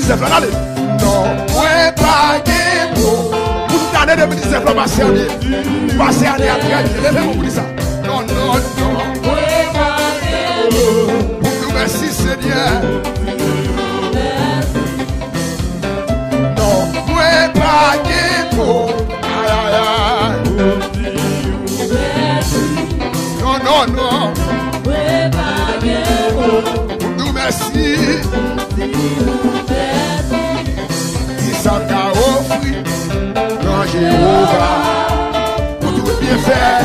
2019 là, allez. Non, moi pas pour toute l'année 2019 là, passer année après, levez-moi pour dire ça. Non, non, non. Pour nous merci Seigneur. Non, moi pas pour. Aïe, aïe, aïe. Non, non, non. Pour nous merci. Qui s'en a offert dans Jéhovah pour tout bien faire.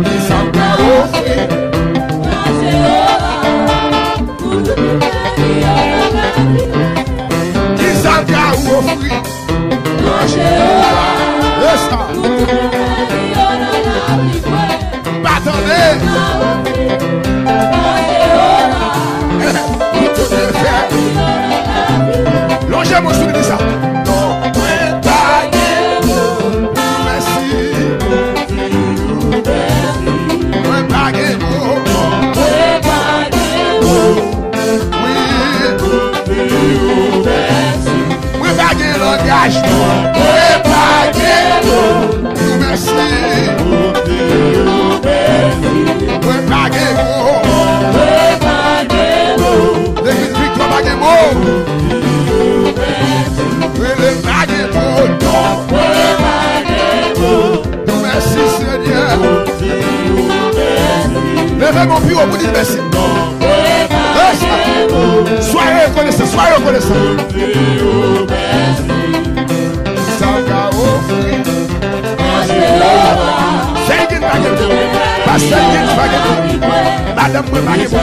Qui s'en a offert dans Jéhovah pour tout bien faire. Qui s'en a offert dans Jéhovah. Attendez. Longez mon souvenir de ça. Non, pas merci. Pas oui, pas langage. Pas merci. L'église Victoire Baguemo. Le Baguemo. Merci Seigneur. Levez mon pied au bout de merci. Soyez reconnaissants, soyez reconnaissants. Madame Baguemo.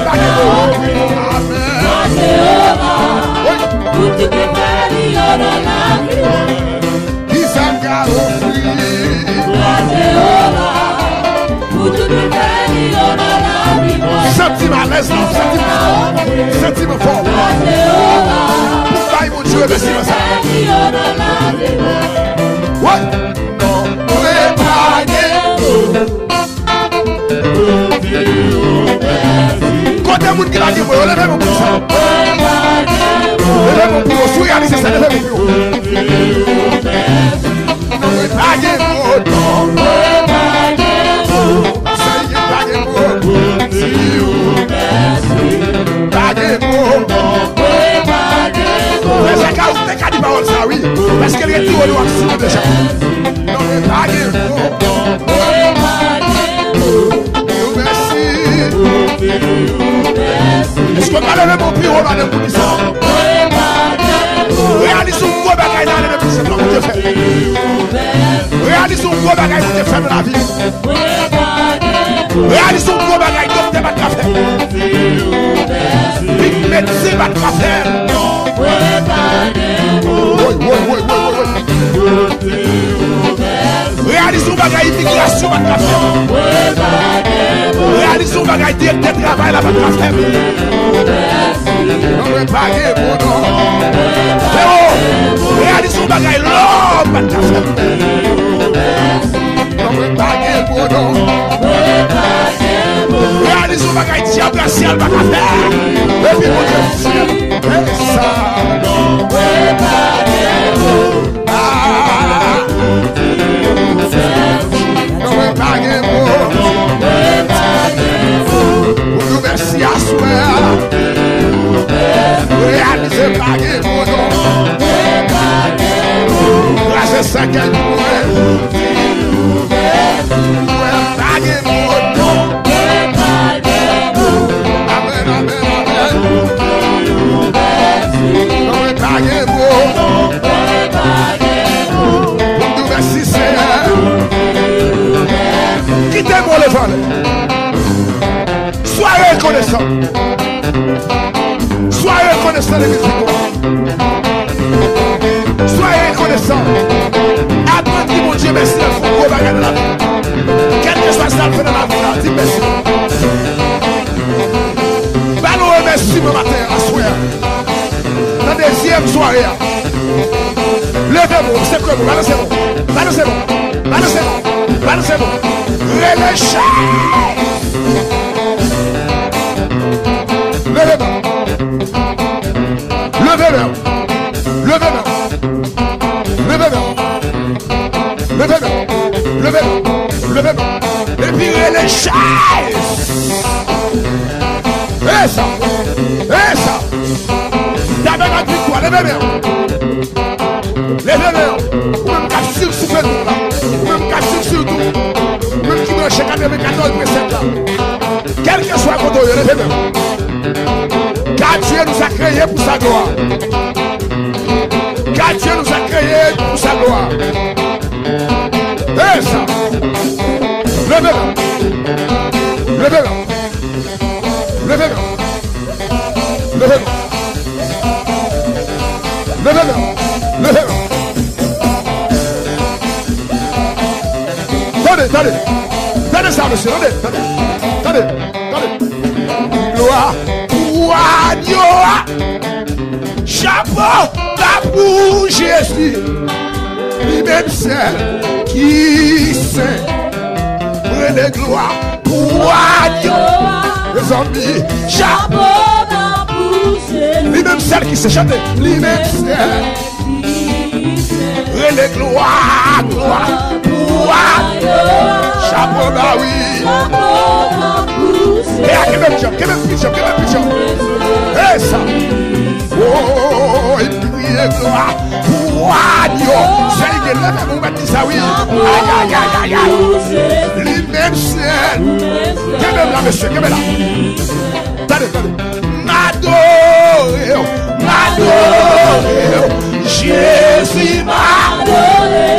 Qui s'en a sentiment à l'aise, sentiment fort. Pourquoi mon Dieu est merci ça? Ouais. Non, côté moun qui l'a dit, levez mon pouce. Levez mon pouce, si vous réalisez ça, levez mon pouce. Parce qu'elle est tout au loin déjà. Non, mais merci. Est-ce qu'on va lever mon pied au bas de vous ça? Réalisons un gros bagage dans le plus simple que Dieu fait. Réalisons un gros bagage que Dieu fait dans la vie. Réalisons un gros bagage que Dieu va faire. Big médecin va faire. Réalisons bagaille immigration va faire. Réalisons bagaille directeur de travail là va faire. Non mais pas bon non. Réalisons bagaille l'homme va faire. Non mais pas bon non. Réalisons bagaille diable ciel va faire. Et puis mon Dieu ciel. Ça non mais pas merci à soi. Réalisez pas que mon nom. Grâce à ça qu'elle pourrait. Amen, amen, amen. Merci Seigneur. Quittez-moi le vol. Soyez reconnaissants. Soyez reconnaissants les musiciens. Soyez reconnaissants. Apprenez mon Dieu merci de vous regarder dans la vie. Quel que soit ça fait dans la vie, dis merci. Va nous remercier ce matin à soir. Dans la deuxième soirée. Levez-vous, c'est comme vous, balancez-vous. Balancez-vous. Balancez-vous. Balancez-vous. Relâchez. Levez-vous. Levez-moi. Levez-moi. Levez-moi. Levez-moi. Levez-moi. Levez-moi. Et puis les chaises. Et ça. Et ça. T'as même dit quoi? Levez-moi. Levez-moi. Ou même qu'à sur tout là. Ou même qu'à sur tout. Ou même qui me chèque à 94 préceptes là. Quel que soit votre levez-moi. Car Dieu nous a créés pour sa gloire. Car Dieu nous a créés pour sa gloire. Et ça. Levez-moi. Levez-moi. Levez-moi. Levez-moi. Levez-moi. Levez-moi. Attendez. Attendez ça, monsieur. Attendez. Gloire. Chapeau pour Jésus, lui-même celle qui sait, prenez gloire pour Dieu, les amis. Chapeau pour Jésus, lui-même celle qui sait chanter, lui-même celle qui sait, prenez gloire pour Dieu. Chapeau bah oui. Et à quel picture. Et ça. Oh, il prie gloire pour Dieu. C'est que là, on va dire ça, oui. Aïe. Lui-même, c'est. Qu'est-ce là, monsieur? Qu'est-ce là? Attendez. M'adorer. Jésus m'adorer.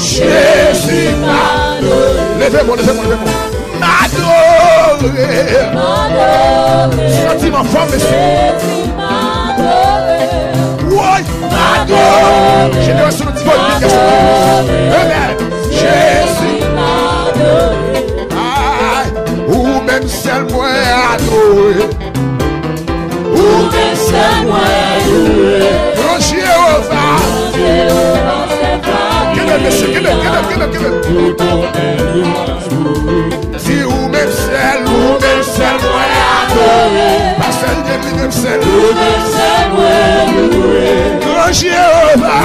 Jésus m'adorer. Levez-moi. M'adorer. Sentiment fort, monsieur. Oui, m'adorer. Génération de Dieu. Jésus m'adorer. Ou même seul moi adorer. Ou même seul moi adorer. Grand Jéhovah. Monsieur, give it. Si ou même celle, moi adoré. Pas celle de lui-même celle. Grand Jéhovah.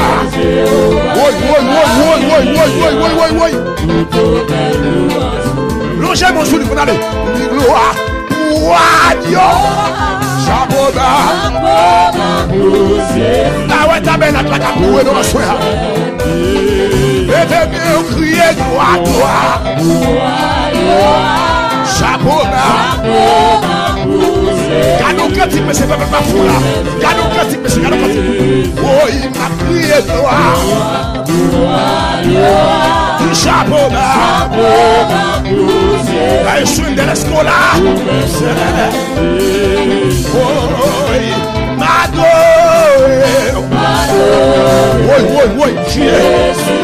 Oui. Longez mon jour, vous allez. Gloire. Dieu. Chapeau bas. Ah ouais, t'as bien la capouée dans la soirée. Levez bien, criez gloire. Chapeau bas. Gardons cantique, mais c'est pas fou là. Gardons cantique, mais c'est gardons cantique. Oh, il m'a crié gloire. Chapeau bas. La échouine de l'escola. Oh, m'adorer. Oui. Jésus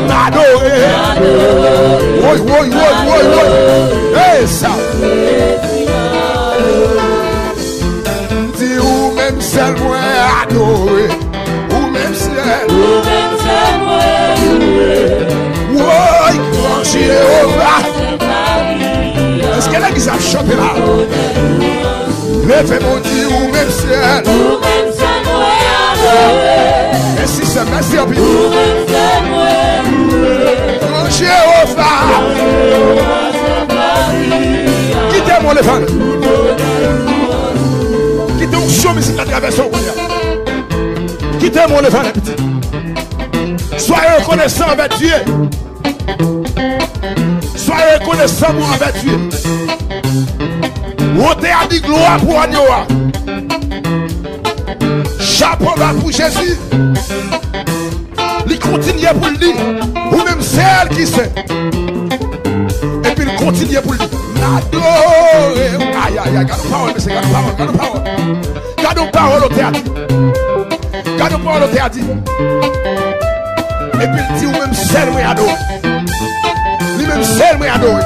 m'adorer. Oui. Et ça. Dis ou même seul moi adorer. Ou même seul moi adorer. Oui, grand Jéhovah. Est-ce qu'elle a qui s'est chanté là? Levez mon Dieu ou même seul. Et si c'est merci en plus. Grand Jéhovah. Quittez-moi les fans. Quittez-moi sur musique à travers son royaume. Quittez-moi les fans, petit. Soyez reconnaissants envers Dieu. Soyez reconnaissants envers Dieu. Vous avez dit gloire pour Agnoa. Chapeau là pour Jésus. Il continue pour le dire. Ou même celle qui sait. Et puis il continue pour le dire. Aïe. Gardons parole, monsieur. Gardons parole au théâtre. Et puis il dit ou même celle moi adore. Lui-même celle moi adore.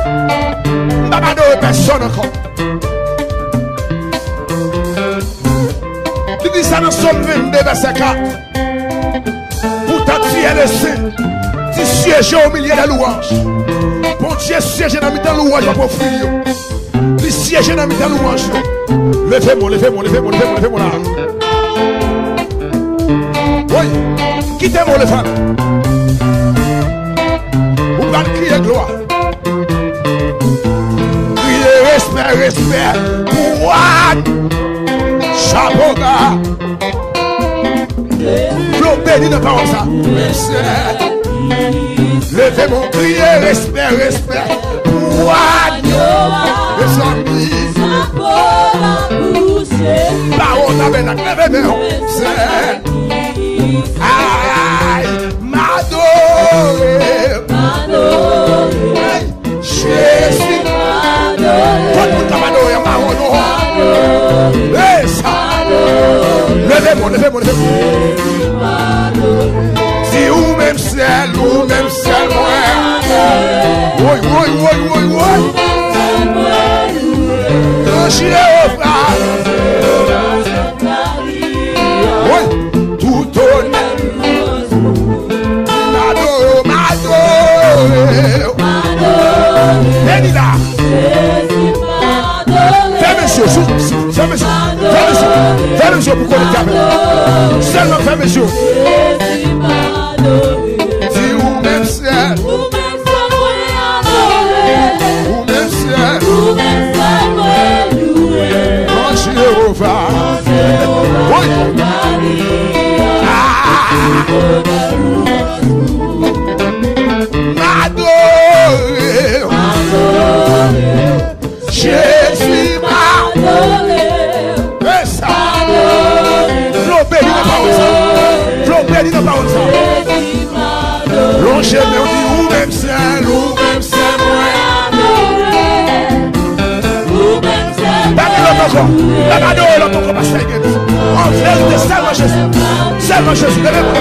Je n'ai pas adoré personne encore. Il dit ça dans Somme 22, verset 4. Pourtant tu es le saint, tu sièges au milieu des louanges. Bon Dieu, siège dans le louange pour offrir. Il siège dans le louange. Levez-moi, levez-moi, levez-moi, levez-moi, levez-moi là. Oui, quittez-moi les femmes. Vous allez crier gloire. Crier respect, respect. Pouvoir. Chapeau gars. L'eau béni de parole ça. Levez mon crier, respect, respect. Pouvoir. Les amis. Parole tabernacle. Levez mon. Aïe. M'adorer. Jésus. Tout le monde t'a m'adorer. M'adorer. Ça. Levez-moi, levez-moi, levez-moi. Si ou même ciel, moi. Oui, oui, oui, oui, oui. Quand j'y ai offert. Oui, tout honnête. M'adorer. Là. Fermez les yeux, fermez les yeux, fermez les yeux pour connecter avec. Seulement fermez les yeux. Si ou même ciel, ou même ciel, quand Jéhovah, oui. M'adorer, Jésus m'adorer. Ça, l'eau béni de parole ça, l'eau béni de parole ça. L'on j'aime, on dit ou même ciel, moi. Battez l'autre encore, la m'adorer l'autre encore, parce que en vérité, seulement Jésus, levez-moi.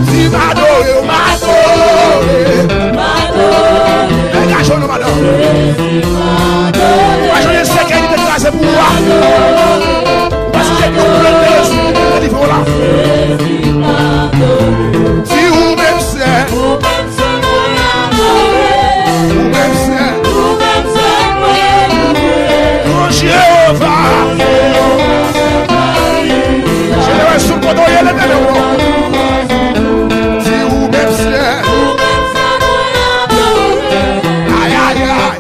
Si m'adorer, dégageons-nous, madame. Moi, je sais qu'il y a une déclaration pour moi. Parce que nous prenons des livres là. Si ou même c'est, oh Jéhovah, je vais sous le poteau et le bébé. Si ou même c'est, aïe aïe aïe,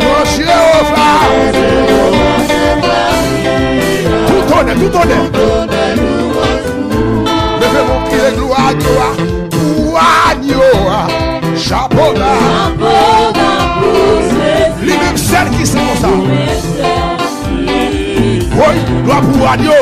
oh Jéhovah, tout honnête. Levez mon pied, gloire, gloire, chapeau là. Lui-même celle qui c'est comme ça. Oui, gloire pour Dieu.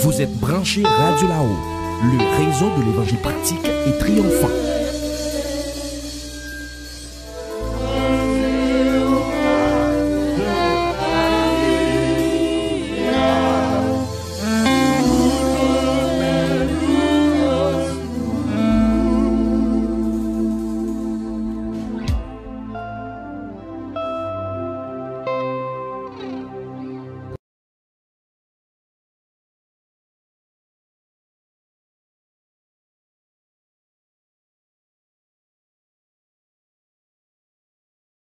Vous êtes branché Radio là-haut, le réseau de l'évangile pratique et triomphant.